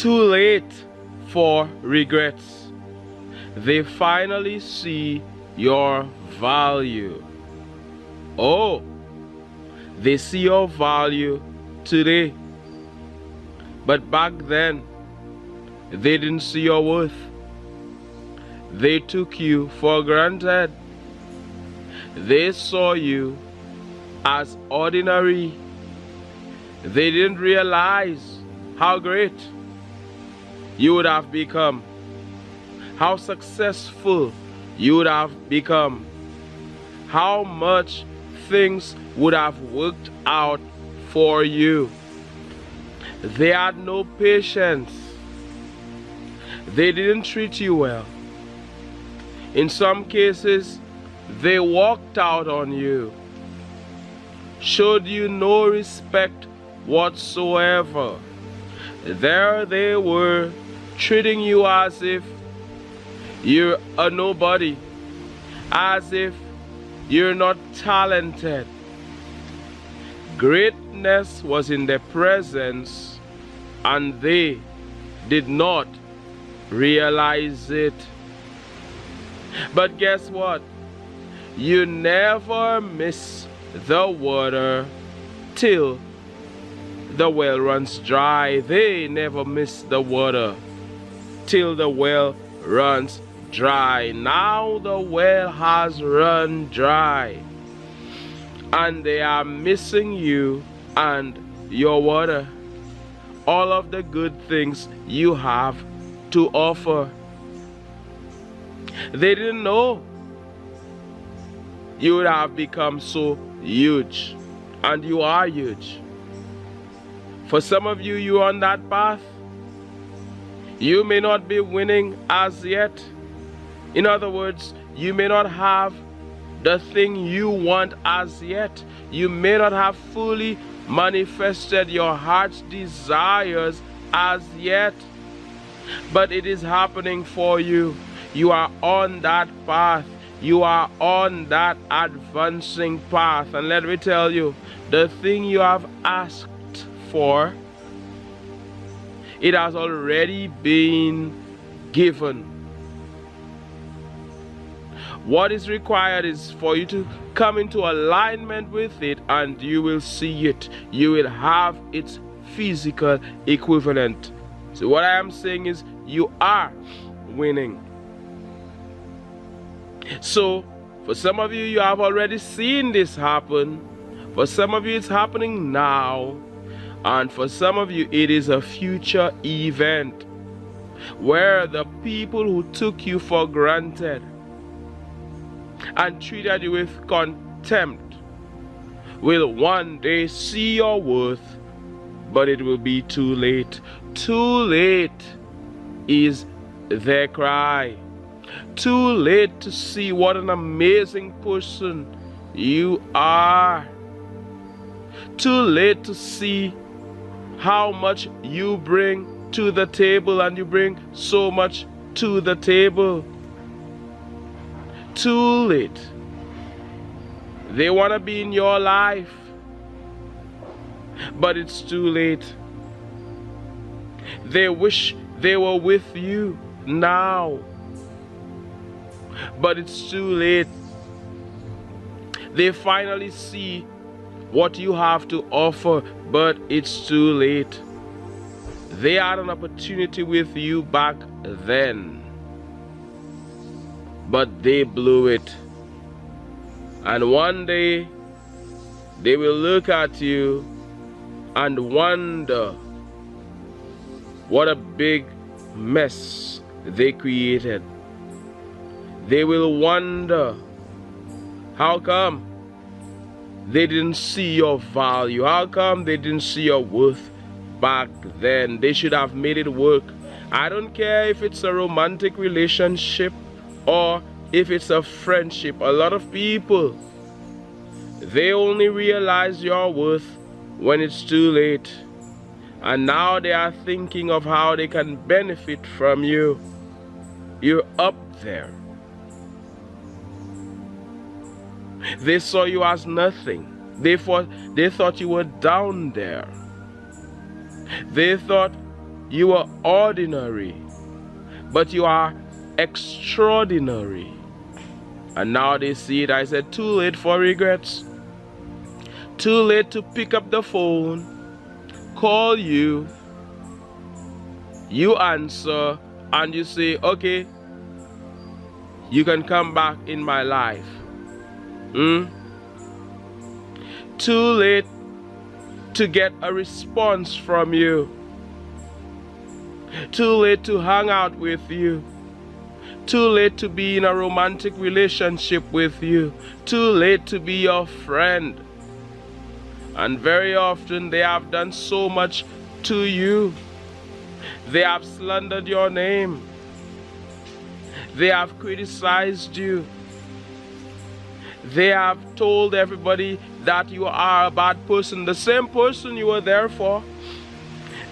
Too late for regrets. They finally see your value. Oh, they see your value today. But back then, they didn't see your worth. They took you for granted. They saw you as ordinary. They didn't realize how great you would have become, how successful you would have become, how much things would have worked out for you. They had no patience. They didn't treat you well. In some cases, they walked out on you, showed you no respect whatsoever. There they were, treating you as if you're a nobody, as if you're not talented. Greatness was in their presence, and they did not realize it. But guess what? You never miss the water till the well runs dry. They never miss the water till the well runs dry. Now the well has run dry, and they are missing you and your water, all of the good things you have to offer. They didn't know you would have become so huge, and you are huge. For some of you, you're on that path. You may not be winning as yet. In other words, you may not have the thing you want as yet. You may not have fully manifested your heart's desires as yet. But it is happening for you. You are on that path. You are on that advancing path. And let me tell you, the thing you have asked for, it has already been given. What is required is for you to come into alignment with it, and you will see it. You will have its physical equivalent. So what I am saying is, you are winning. So for some of you, you have already seen this happen. For some of you, it's happening now. And for some of you, it is a future event where the people who took you for granted and treated you with contempt will one day see your worth, but it will be too late. Too late is their cry. Too late to see what an amazing person you are. Too late to see how much you bring to the table, and you bring so much to the table. Too late. They want to be in your life, but it's too late. They wish they were with you now, but it's too late. They finally see what you have to offer, but it's too late. They had an opportunity with you back then, but they blew it. And one day they will look at you and wonder what a big mess they created. They will wonder, how come they didn't see your value? How come they didn't see your worth back then? They should have made it work. I don't care if it's a romantic relationship or if it's a friendship. A lot of people, they only realize your worth when it's too late. And now they are thinking of how they can benefit from you. You're up there. They saw you as nothing. They thought you were down there. They thought you were ordinary, but you are extraordinary. And now they see it. I said, too late for regrets. Too late to pick up the phone, call you, you answer, and you say, okay, you can come back in my life. Too late to get a response from you. Too late to hang out with you. Too late to be in a romantic relationship with you. Too late to be your friend. And very often they have done so much to you. They have slandered your name. They have criticized you. They have told everybody that you are a bad person. The same person you were there for.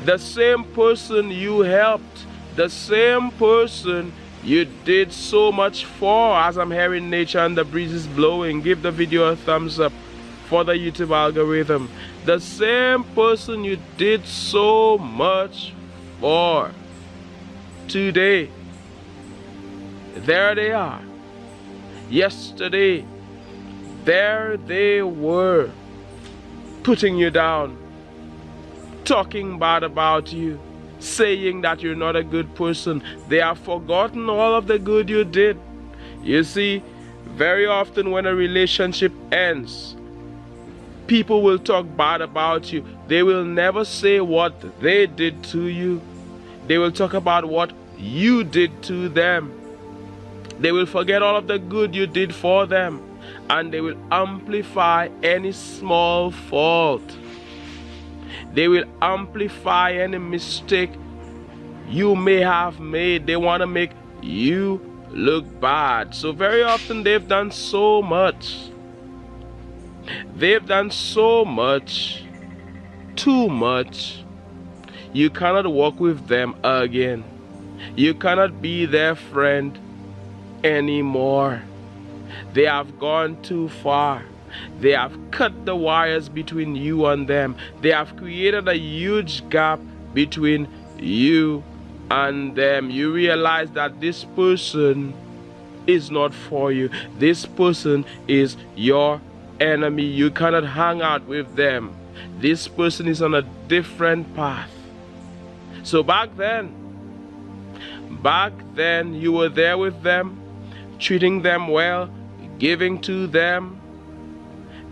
The same person you helped. The same person you did so much for. As I'm hearing nature and the breeze is blowing, give the video a thumbs up for the YouTube algorithm. The same person you did so much for. Today, there they are. Yesterday, there they were, putting you down, talking bad about you, saying that you're not a good person. They have forgotten all of the good you did. You see, very often when a relationship ends, people will talk bad about you. They will never say what they did to you. They will talk about what you did to them. They will forget all of the good you did for them, and they will amplify any small fault. They will amplify any mistake you may have made. They want to make you look bad. So very often they've done so much. They've done so much, too much. You cannot walk with them again. You cannot be their friend anymore. They have gone too far. They have cut the wires between you and them. They have created a huge gap between you and them. You realize that this person is not for you. This person is your enemy. You cannot hang out with them. This person is on a different path. So back then you were there with them, treating them well, giving to them.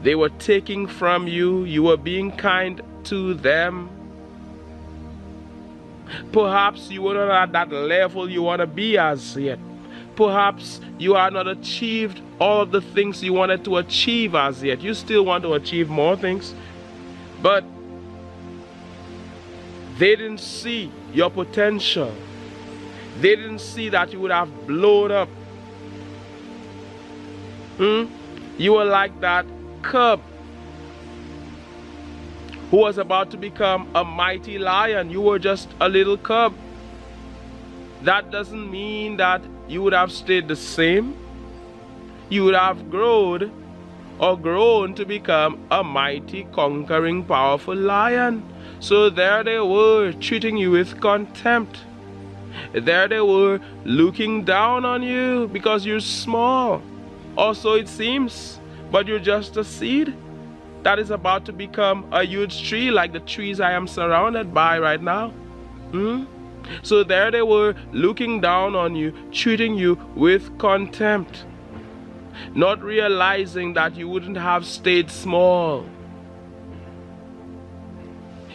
They were taking from you. You were being kind to them. Perhaps you were not at that level you want to be as yet. Perhaps you have not achieved all of the things you wanted to achieve as yet. You still want to achieve more things. But they didn't see your potential. They didn't see that you would have blown up. You were like that cub who was about to become a mighty lion. You were just a little cub. That doesn't mean that you would have stayed the same. You would have grown to become a mighty, conquering, powerful lion. So there they were, treating you with contempt. There they were, looking down on you because you're small. Or so it seems, but you're just a seed that is about to become a huge tree, like the trees I am surrounded by right now. So there they were, looking down on you, treating you with contempt, not realizing that you wouldn't have stayed small.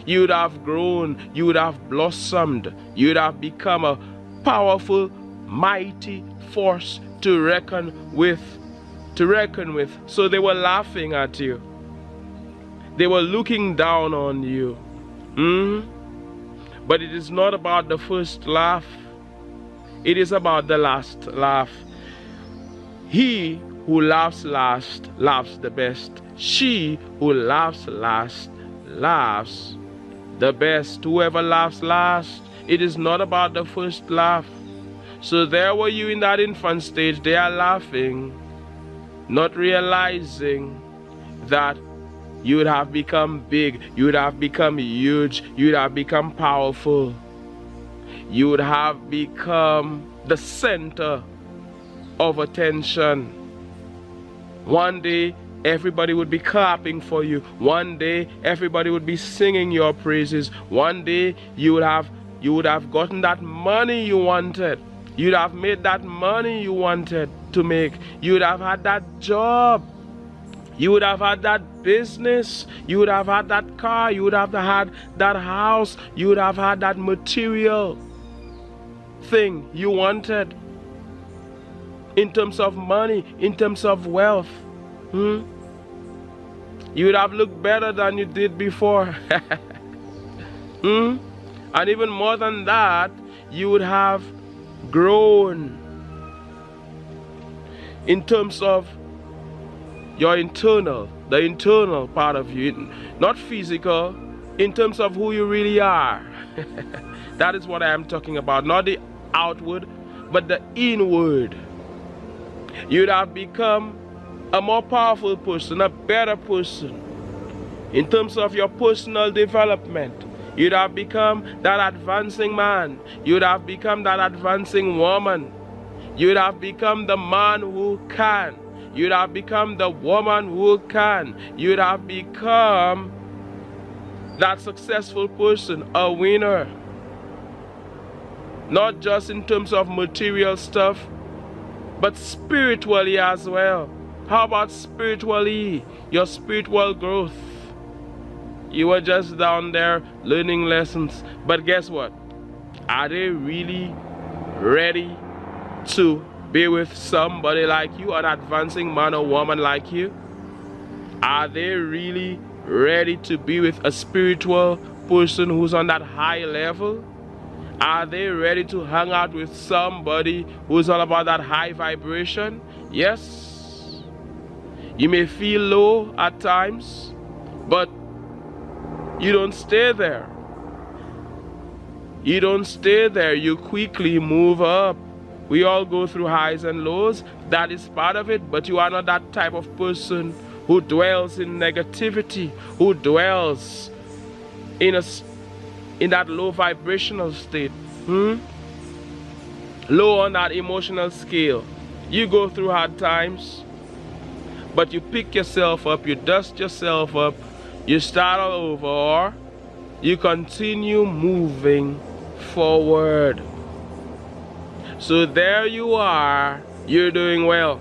You would have grown, you would have blossomed, you would have become a powerful, mighty force to reckon with. So they were laughing at you. They were looking down on you. But it is not about the first laugh. It is about the last laugh. He who laughs last laughs the best. She who laughs last laughs the best. Whoever laughs last, it is not about the first laugh. So there were you in that infant stage. They are laughing, not realizing that you would have become big, you would have become huge, you would have become powerful. you would have become the center of attention. One day, everybody would be clapping for you. One day, everybody would be singing your praises. One day, you would have gotten that money you wanted. You'd have made that money you wanted to make. You would have had that job. You would have had that business. You would have had that car. You would have had that house. You would have had that material thing you wanted. In terms of money, in terms of wealth. You would have looked better than you did before. And even more than that, you would have grown in terms of your the internal part of you, not physical, in terms of who you really are. That is what I am talking about, not the outward, but the inward. You'd have become a more powerful person, a better person. In terms of your personal development, you'd have become that advancing man. You'd have become that advancing woman. You'd have become the man who can. You'd have become the woman who can. You'd have become that successful person, a winner. Not just in terms of material stuff, but spiritually as well. How about spiritually? Your spiritual growth. You were just down there learning lessons. But guess what? Are they really ready to be with somebody like you, an advancing man or woman like you? Are they really ready to be with a spiritual person who's on that high level? Are they ready to hang out with somebody who's all about that high vibration? Yes. You may feel low at times, but you don't stay there. You don't stay there. You quickly move up. We all go through highs and lows. That is part of it, but you are not that type of person who dwells in negativity, who dwells in that low vibrational state. Low on that emotional scale. You go through hard times, but you pick yourself up, you dust yourself up, you start all over, or you continue moving forward. So there you are, you're doing well.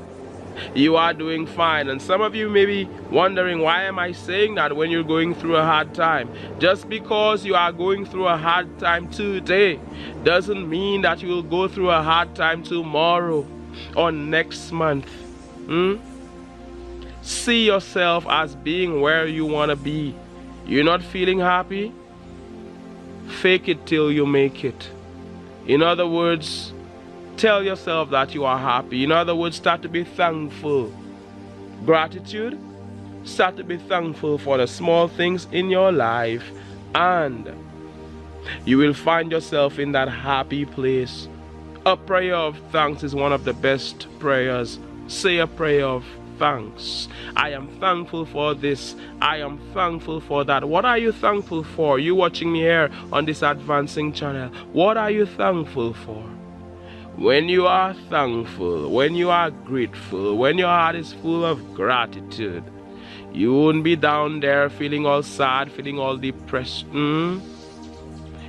You are doing fine. And some of you may be wondering, why am I saying that when you're going through a hard time? Just because you are going through a hard time today doesn't mean that you will go through a hard time tomorrow or next month. See yourself as being where you want to be. You're not feeling happy? Fake it till you make it. In other words, tell yourself that you are happy. In other words, start to be thankful. Gratitude. Start to be thankful for the small things in your life, and you will find yourself in that happy place. A prayer of thanks is one of the best prayers. Say a prayer of thanks. I am thankful for this. I am thankful for that. What are you thankful for? You watching me here on this advancing channel. What are you thankful for? When you are thankful, when you are grateful, when your heart is full of gratitude, you won't be down there feeling all sad, feeling all depressed. You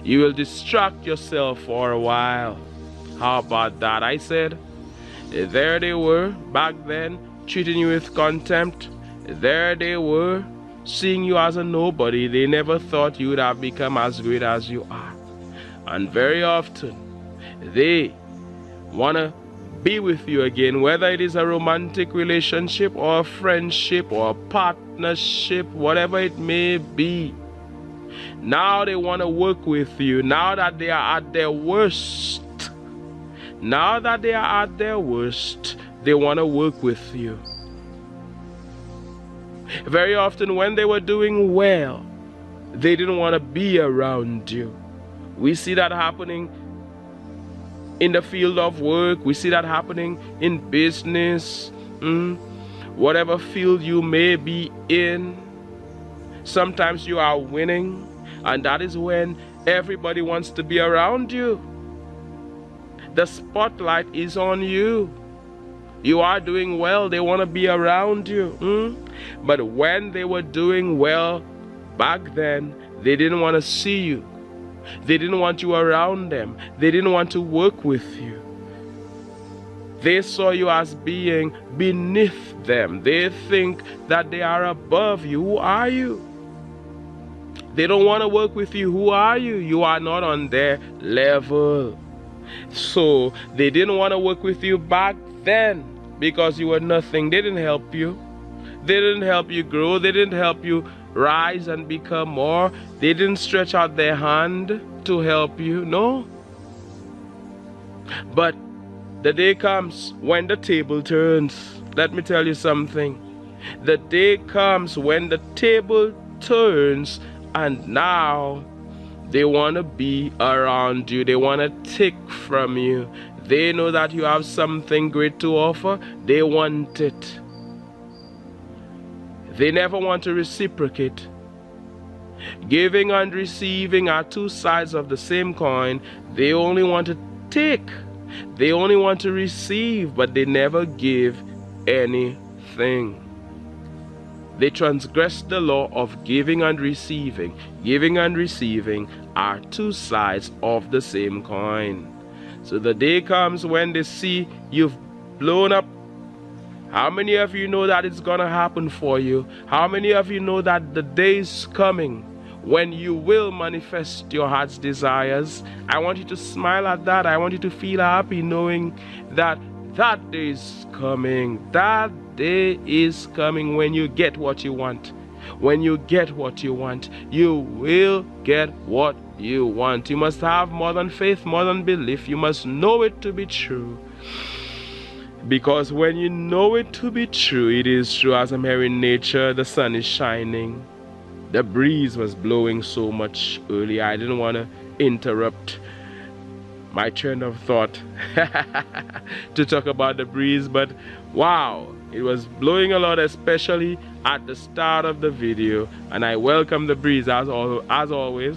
will distract yourself for a while. How about that? I said, there they were back then, treating you with contempt. There they were, seeing you as a nobody. They never thought you would have become as great as you are. And very often, they want to be with you again, whether it is a romantic relationship or a friendship or a partnership, whatever it may be. Now they want to work with you. Now that they are at their worst, now that they are at their worst, they want to work with you. Very often when they were doing well, they didn't want to be around you. We see that happening in the field of work. We see that happening in business. Whatever field you may be in, sometimes you are winning, and that is when everybody wants to be around you. The spotlight is on you. You are doing well. They want to be around you. But when they were doing well back then, they didn't want to see you. They didn't want you around them. They didn't want to work with you. They saw you as being beneath them. They think that they are above you. Who are you? They don't want to work with you. Who are you? You are not on their level. So they didn't want to work with you back then because you were nothing. They didn't help you. They didn't help you grow. They didn't help you rise and become more. They didn't stretch out their hand to help you. No. But the day comes when the table turns. Let me tell you something. The day comes when the table turns, and now they want to be around you. They want to take from you. They know that you have something great to offer. They want it. They never want to reciprocate. Giving and receiving are two sides of the same coin. They only want to take. They only want to receive, but they never give anything. They transgress the law of giving and receiving. Giving and receiving are two sides of the same coin. So the day comes when they see you've blown up. How many of you know that it's gonna happen for you? How many of you know that the day is coming when you will manifest your heart's desires? I want you to smile at that. I want you to feel happy knowing that that day is coming. That day is coming when you get what you want. When you get what you want, you will get what you want. You must have more than faith, more than belief. You must know it to be true. Because when you know it to be true, it is true. As I'm here in nature, the sun is shining. The breeze was blowing so much earlier. I didn't want to interrupt my train of thought to talk about the breeze, but wow, it was blowing a lot, especially at the start of the video, and I welcome the breeze as always.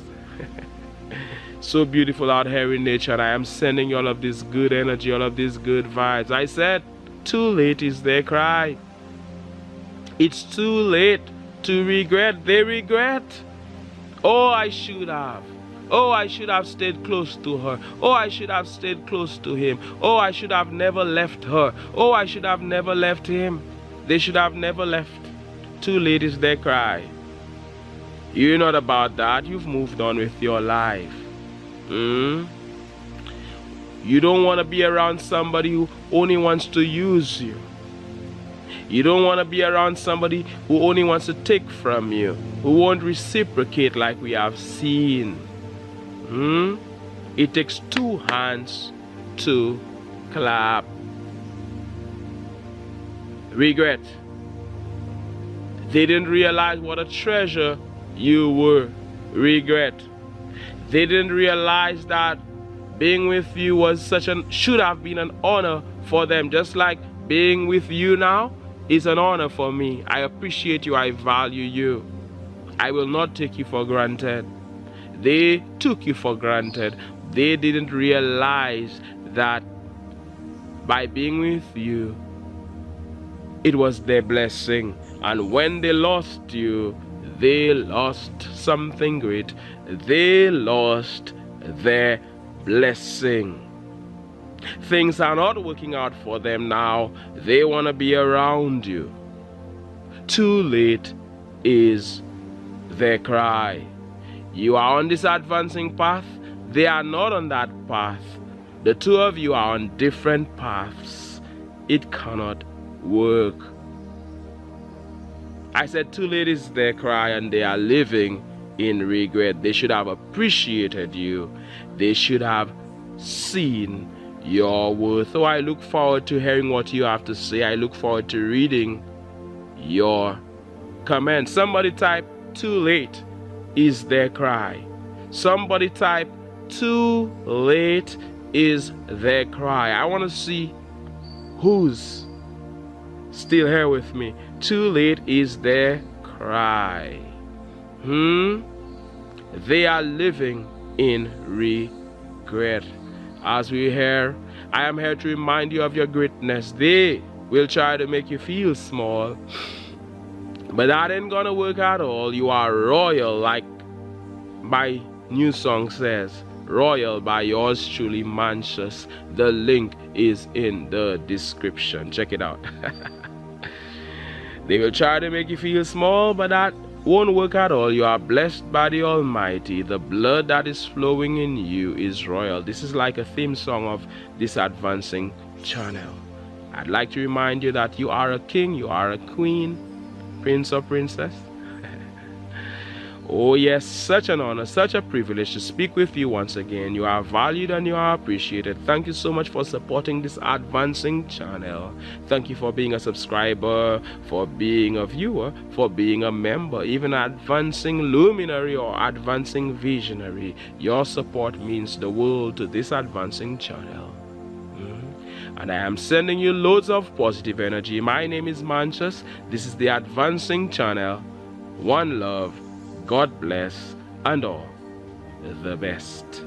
So beautiful out here in nature, and I am sending you all of this good energy, all of these good vibes. I said, too late is their cry. It's too late to regret. They regret. Oh, I should have. Oh, I should have stayed close to her. Oh, I should have stayed close to him. Oh, I should have never left her. Oh, I should have never left him. They should have never left. Too late is their cry. You're not about that. You've moved on with your life. You don't want to be around somebody who only wants to use you. You don't want to be around somebody who only wants to take from you, who won't reciprocate like we have seen. It takes two hands to clap. Regret. They didn't realize what a treasure you were. Regret. They didn't realize that being with you was should have been an honor for them, just like being with you now is an honor for me. I appreciate you. I value you. I will not take you for granted. They took you for granted. They didn't realize that by being with you, it was their blessing. And when they lost you, they lost something great. They lost their blessing. Things are not working out for them now. They want to be around you. Too late is their cry. You are on this advancing path. They are not on that path. The two of you are on different paths. It cannot work. I said too late is their cry, and they are living in regret. They should have appreciated you. They should have seen your worth. So I look forward to hearing what you have to say. I look forward to reading your comments. Somebody type too late is their cry. Somebody type too late is their cry. I want to see who's still here with me. Too late is their cry. They are living in regret. as we hear, I am here to remind you of your greatness. They will try to make you feel small, but that ain't gonna work at all. You are royal, like my new song says. Royal by yours truly, Mantius. The link is in the description. Check it out. They will try to make you feel small, but that won't work at all. You are blessed by the Almighty. The blood that is flowing in you is royal. This is like a theme song of this advancing channel. I'd like to remind you that you are a king, you are a queen, prince or princess. Oh yes, such an honor, such a privilege to speak with you once again. You are valued and you are appreciated. Thank you so much for supporting this advancing channel. Thank you for being a subscriber, for being a viewer, for being a member, even advancing luminary or advancing visionary. Your support means the world to this advancing channel. And I am sending you loads of positive energy. My name is Mantius. This is the advancing channel. One love. God bless, and all the best.